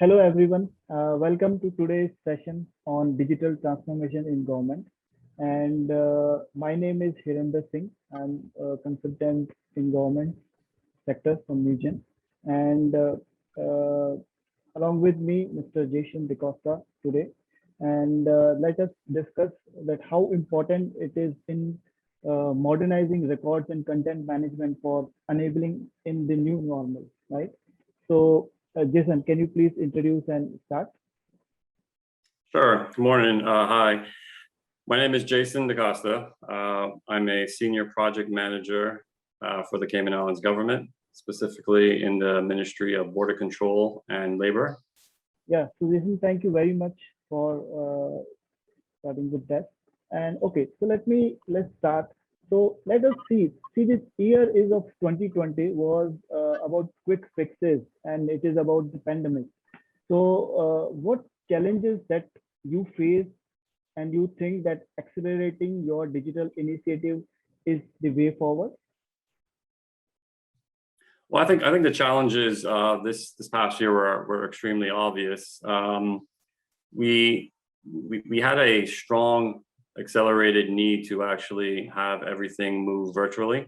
Hello, everyone. Welcome to today's session on digital transformation in government. And my name is Hirender Singh. I'm a consultant in government sector from Newgen. And along with me, Mr. Jayson DaCosta today. And let us discuss that how important it is in modernizing records and content management for enabling in the new normal, right? So, Jason, can you please introduce and start? Sure. Good morning. Hi. My name is Jayson DaCosta. I'm a senior project manager for the Cayman Islands Government, specifically in the Ministry of Border Control and Labor. Yeah, so Jason, thank you very much for starting with that. And okay, so let's start. So let us see this year is of 2020 was about quick fixes and it is about the pandemic. So what challenges that you face and you think that accelerating your digital initiative is the way forward? Well, I think the challenges this past year were extremely obvious. We had a strong accelerated need to actually have everything move virtually,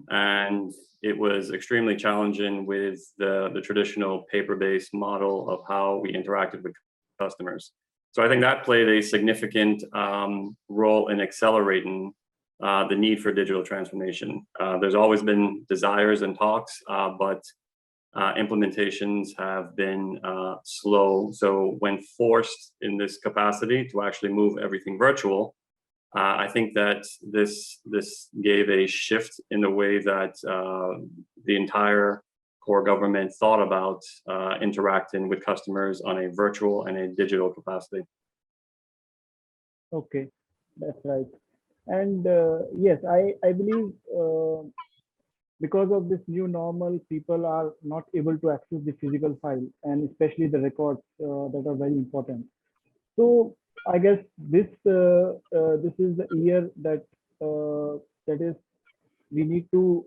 and it was extremely challenging with the traditional paper-based model of how we interacted with customers. So I think that played a significant role in accelerating the need for digital transformation. There's always been desires and talks, but implementations have been slow. So when forced in this capacity to actually move everything virtual, I think that this gave a shift in the way that the entire core government thought about interacting with customers on a virtual and a digital capacity. Okay, that's right. And yes, I believe because of this new normal, people are not able to access the physical file and especially the records that are very important. So I guess this is the year that that is we need to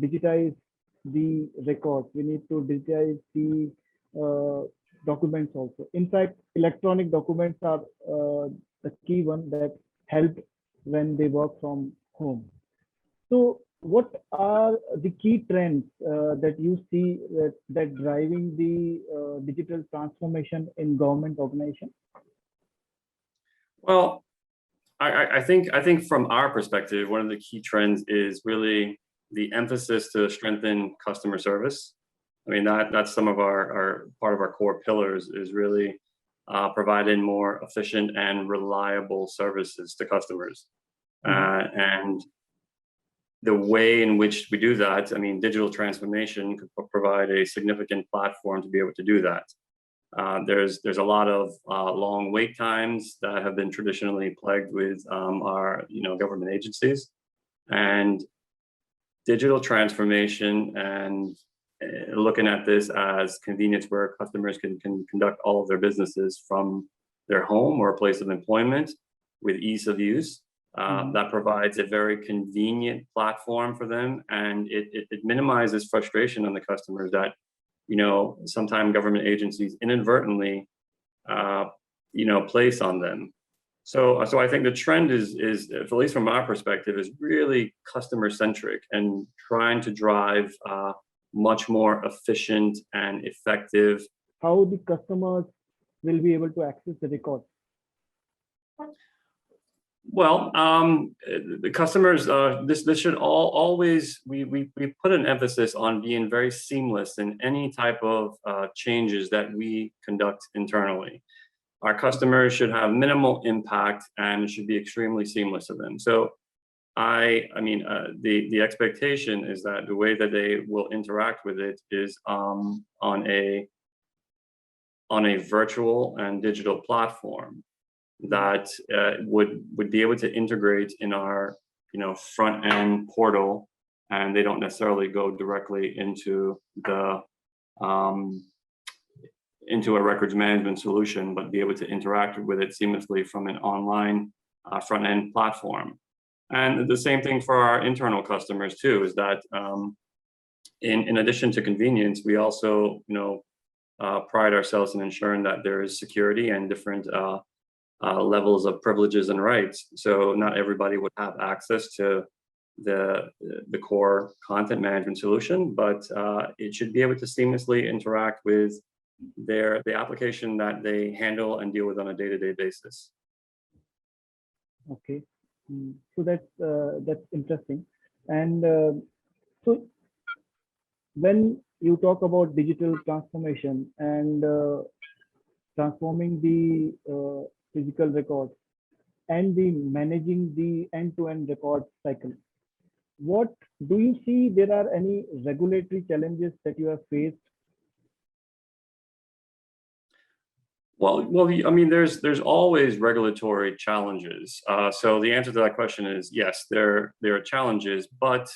digitize the records. We need to digitize the documents also. In fact, electronic documents are the key one that help when they work from home. So what are the key trends that you see that driving the digital transformation in government organization? Well, I think from our perspective, one of the key trends is really the emphasis to strengthen customer service. I mean, that's some of our part of our core pillars is really providing more efficient and reliable services to customers. And the way in which we do that, I mean, digital transformation could provide a significant platform to be able to do that. There's a lot of long wait times that have been traditionally plagued with our government agencies, and digital transformation and looking at this as convenience where customers can conduct all of their businesses from their home or place of employment with ease of use. That provides a very convenient platform for them, and it minimizes frustration on the customers that sometimes government agencies inadvertently place on them. So I think the trend is, at least from our perspective, is really customer centric and trying to drive much more efficient and effective. How the customers will be able to access the records? Well, the customers, this should always, we put an emphasis on being very seamless in any type of changes that we conduct internally. Our customers should have minimal impact and it should be extremely seamless to them. So the expectation is that the way that they will interact with it is on a virtual and digital platform that would be able to integrate in our front end portal, and they don't necessarily go directly into the into a records management solution, but be able to interact with it seamlessly from an online front end platform. And the same thing for our internal customers too, is that in addition to convenience, we also pride ourselves in ensuring that there is security and different levels of privileges and rights. So not everybody would have access to the core content management solution, but it should be able to seamlessly interact with the application that they handle and deal with on a day-to-day basis. Okay, so that's interesting. And so when you talk about digital transformation and transforming the physical records and the managing the end-to-end record cycle, what do you see there are any regulatory challenges that you have faced? Well, I mean, there's always regulatory challenges. So the answer to that question is yes, there are challenges, but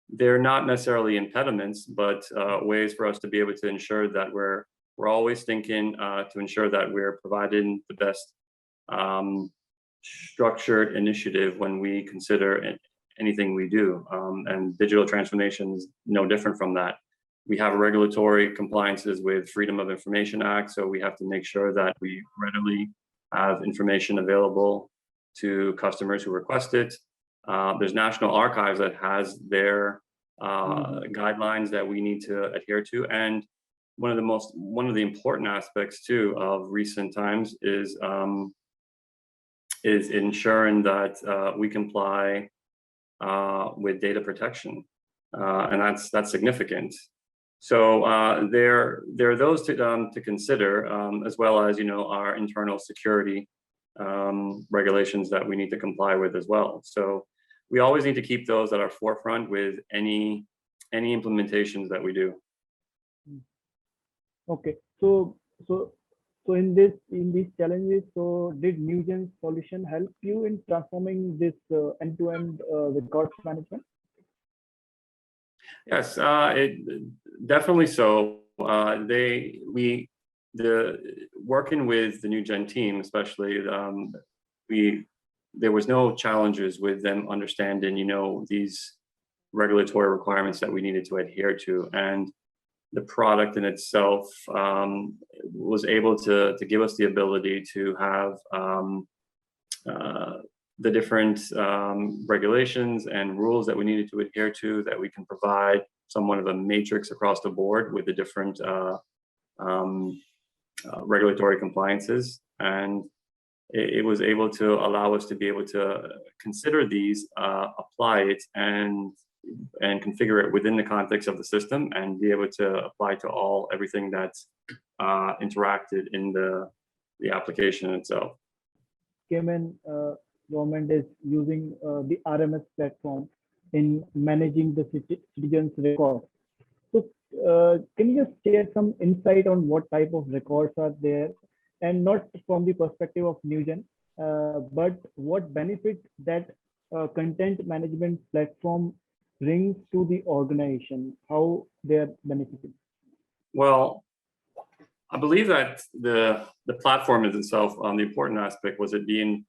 they're not necessarily impediments, but ways for us to be able to ensure that we're always thinking to ensure that we're providing the best structured initiative when we consider anything we do. And digital transformation is no different from that. We have regulatory compliances with Freedom of Information Act, so we have to make sure that we readily have information available to customers who request it. There's National Archives that has their guidelines that we need to adhere to, and one of the important aspects too of recent times is ensuring that we comply with data protection, and that's significant. So there are those to consider, as well as our internal security regulations that we need to comply with as well. So we always need to keep those at our forefront with any implementations that we do. Okay, so in these challenges, so did Newgen's solution help you in transforming this end-to-end records management? Yes, it definitely so. Working with the Newgen team, especially, there was no challenges with them understanding, these regulatory requirements that we needed to adhere to, and the product in itself was able to give us the ability to have the different regulations and rules that we needed to adhere to, that we can provide somewhat of a matrix across the board with the different regulatory compliances. And it was able to allow us to be able to consider these, apply it, and configure it within the context of the system, and be able to apply to everything that's interacted in the application itself. Cayman government is using the RMS platform in managing the citizens' records. So can you just share some insight on what type of records are there, and not from the perspective of Newgen, but what benefit that content management platform brings to the organization, how they are benefiting? Well, I believe that the platform is itself, the important aspect was it being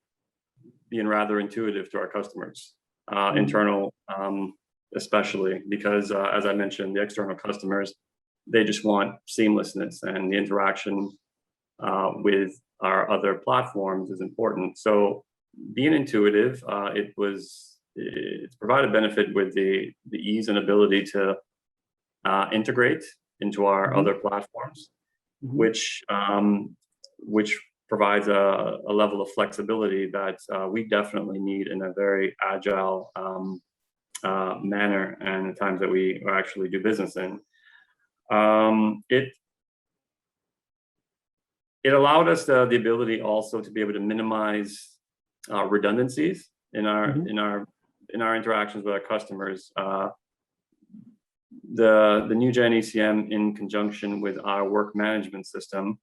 rather intuitive to our customers, internal especially, because as I mentioned, the external customers, they just want seamlessness, and the interaction with our other platforms is important. So being intuitive, it's provided benefit with the ease and ability to integrate into our other platforms, which provides a level of flexibility that we definitely need in a very agile manner, and the times that we actually do business in. It allowed us the ability also to be able to minimize redundancies in our interactions with our customers. The Newgen ECM, in conjunction with our work management system,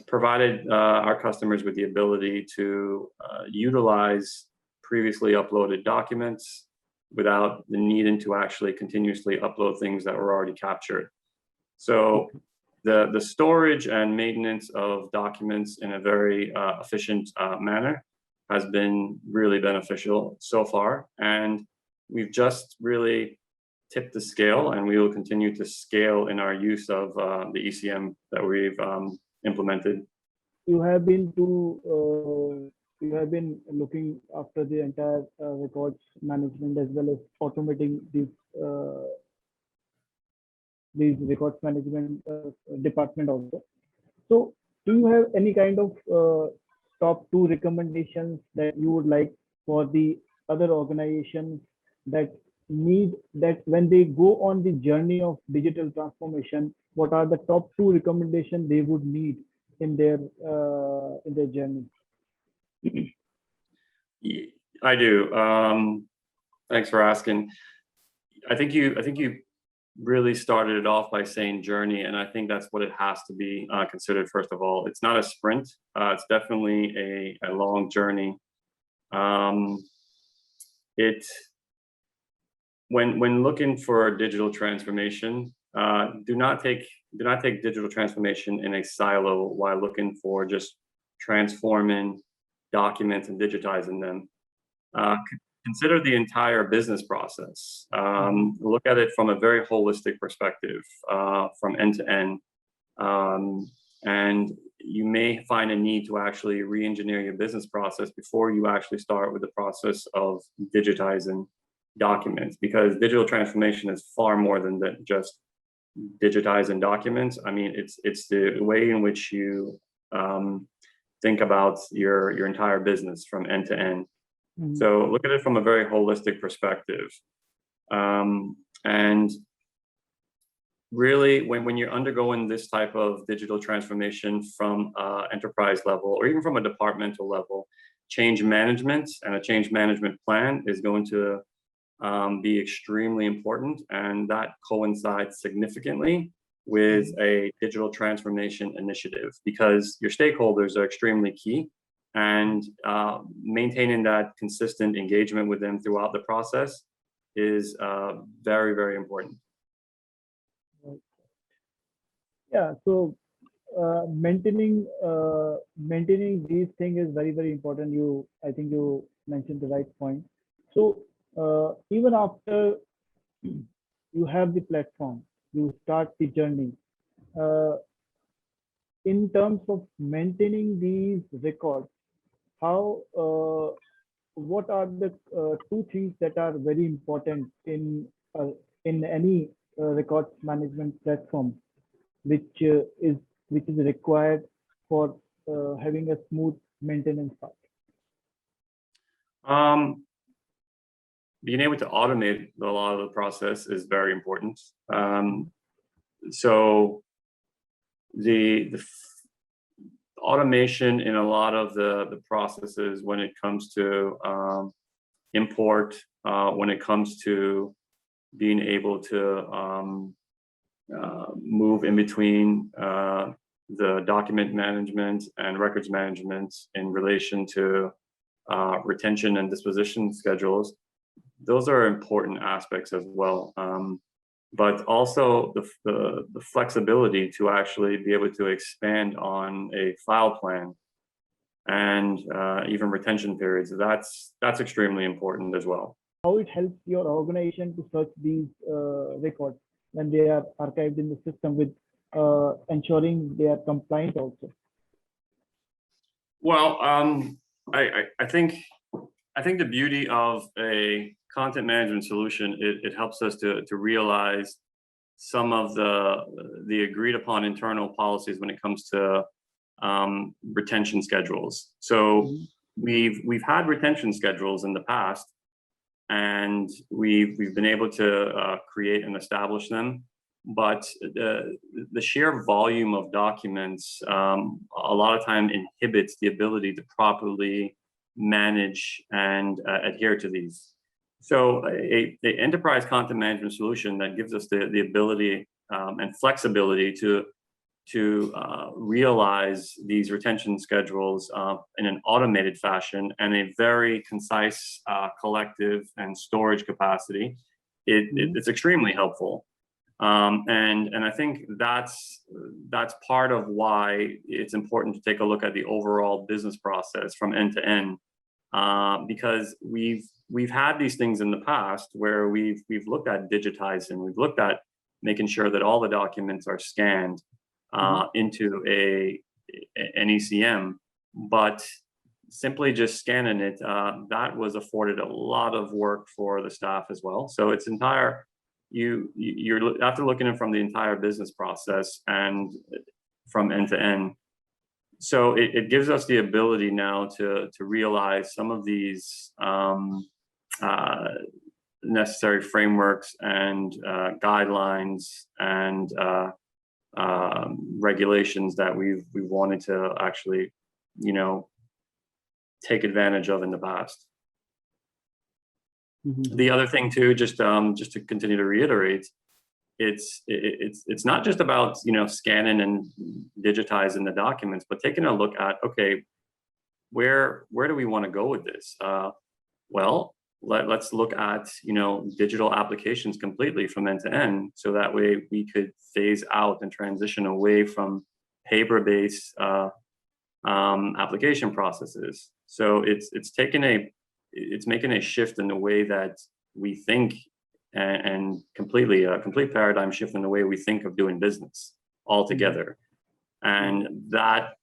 provided our customers with the ability to utilize previously uploaded documents without the needing to actually continuously upload things that were already captured. So the storage and maintenance of documents in a very efficient manner has been really beneficial so far, and we've just really tip the scale, and we will continue to scale in our use of the ECM that we've implemented. You have been you have been looking after the entire records management as well as automating these records management department also. So do you have any kind of top 2 recommendations that you would like for the other organizations that need, that when they go on the journey of digital transformation, what are the top 2 recommendations they would need in their journey? I do. Thanks for asking. I think you really started it off by saying journey, and I think that's what it has to be considered. First of all, it's not a sprint. It's definitely a long journey. When looking for digital transformation, do not take digital transformation in a silo while looking for just transforming documents and digitizing them. Consider the entire business process. Look at it from a very holistic perspective, from end to end. And you may find a need to actually re-engineer your business process before you actually start with the process of digitizing documents, because digital transformation is far more than just digitizing documents. I mean, it's the way in which you think about your entire business from end to end. So look at it from a very holistic perspective. And really, when you're undergoing this type of digital transformation from enterprise level or even from a departmental level, change management and a change management plan is going to be extremely important, and that coincides significantly with a digital transformation initiative, because your stakeholders are extremely key, and maintaining that consistent engagement with them throughout the process is very, very important. Yeah, so maintaining these things is very, very important. I think you mentioned the right point. So even after you have the platform, you start the journey. In terms of maintaining these records, what are the 2 things that are very important in any records management platform, which is required for having a smooth maintenance part? Being able to automate a lot of the process is very important. So the automation in a lot of the processes when it comes to import, when it comes to being able to move in between the document management and records management in relation to retention and disposition schedules, those are important aspects as well. But also the flexibility to actually be able to expand on a file plan and even retention periods, that's extremely important as well. How it helps your organization to search these records when they are archived in the system, with ensuring they are compliant also? Well, I think the beauty of a content management solution, it helps us to realize some of the agreed upon internal policies when it comes to retention schedules. So we've had retention schedules in the past, and we've been able to create and establish them. But the sheer volume of documents a lot of time inhibits the ability to properly manage and adhere to these. So a enterprise content management solution that gives us the ability and flexibility to realize these retention schedules in an automated fashion and a very concise collective and storage capacity, it's extremely helpful. And I think that's part of why it's important to take a look at the overall business process from end to end, because we've had these things in the past where we've looked at digitizing, we've looked at making sure that all the documents are scanned into an ECM, but simply just scanning it, that was afforded a lot of work for the staff as well. So it's entire, you're after looking at it from the entire business process and from end to end. So it gives us the ability now to realize some of these necessary frameworks and guidelines and regulations that we wanted to actually, take advantage of in the past. The other thing too, just to continue to reiterate, it's not just about scanning and digitizing the documents, but taking a look at, okay, where do we want to go with this? Well, let's look at digital applications completely from end to end, so that way we could phase out and transition away from paper-based application processes. So it's making a shift in the way that we think, and a complete paradigm shift in the way we think of doing business altogether. And that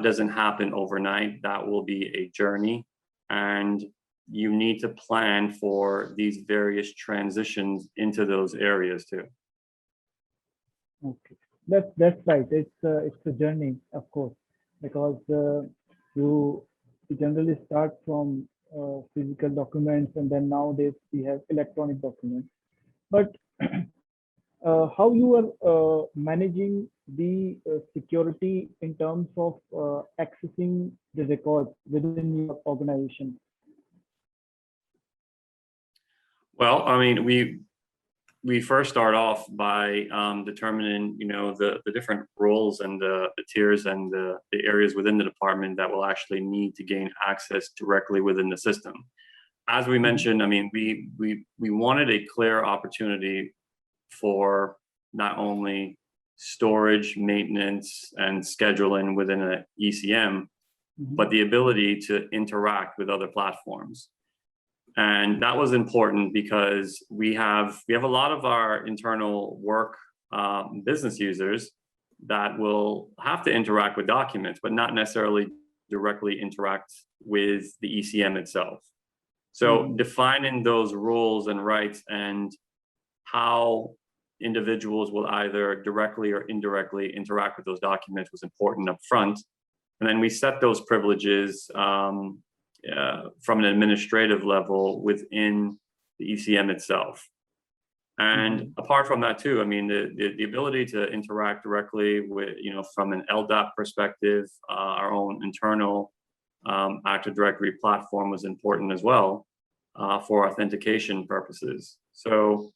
doesn't happen overnight. That will be a journey, and you need to plan for these various transitions into those areas too. Okay, that's right. It's a journey, of course, because you generally start from physical documents, and then nowadays we have electronic documents. But how you are managing the security in terms of accessing the records within your organization? Well, I mean, we first start off by determining, the different roles and the tiers and the areas within the department that will actually need to gain access directly within the system. As we mentioned, I mean, we wanted a clear opportunity for not only storage, maintenance, and scheduling within an ECM, but the ability to interact with other platforms. And that was important because we have a lot of our internal work business users that will have to interact with documents, but not necessarily directly interact with the ECM itself. So defining those roles and rights and how individuals will either directly or indirectly interact with those documents was important up front. And then we set those privileges from an administrative level within the ECM itself. And apart from that too, I mean, the ability to interact directly with, from an LDAP perspective, our own internal Active Directory platform was important as well for authentication purposes. So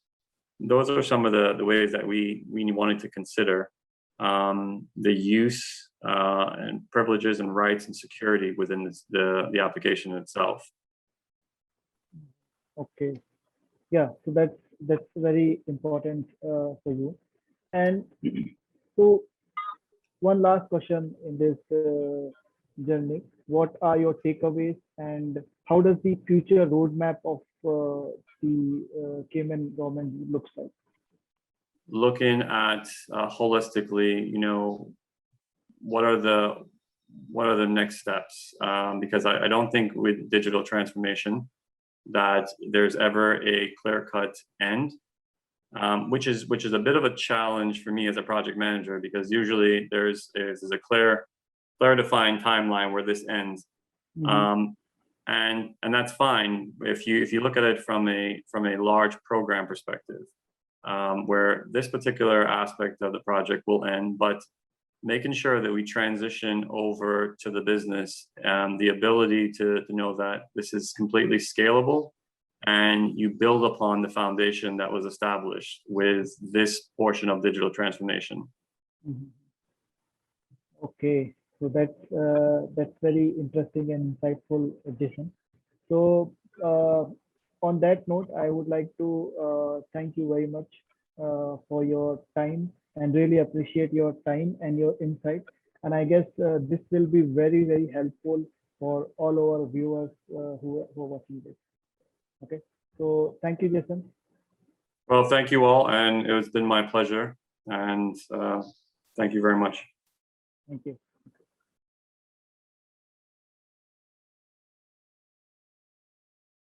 those are some of the ways that we wanted to consider the use and privileges and rights and security within the application itself. Okay, yeah, so that's very important for you. And so one last question in this journey: what are your takeaways, and how does the future roadmap of the Cayman government looks like? Looking at holistically, what are the next steps? Because I don't think with digital transformation that there's ever a clear-cut end, which is a bit of a challenge for me as a project manager, because usually there's a clear defined timeline where this ends. And that's fine if you look at it from a large program perspective, where this particular aspect of the project will end, but making sure that we transition over to the business, the ability to know that this is completely scalable, and you build upon the foundation that was established with this portion of digital transformation. Okay, so that's very interesting and insightful addition. So on that note, I would like to thank you very much for your time, and really appreciate your time and your insight. And I guess this will be very, very helpful for all our viewers who are watching this. Okay, so thank you, Jason. Well, thank you all, and it's been my pleasure. And thank you very much. Thank you.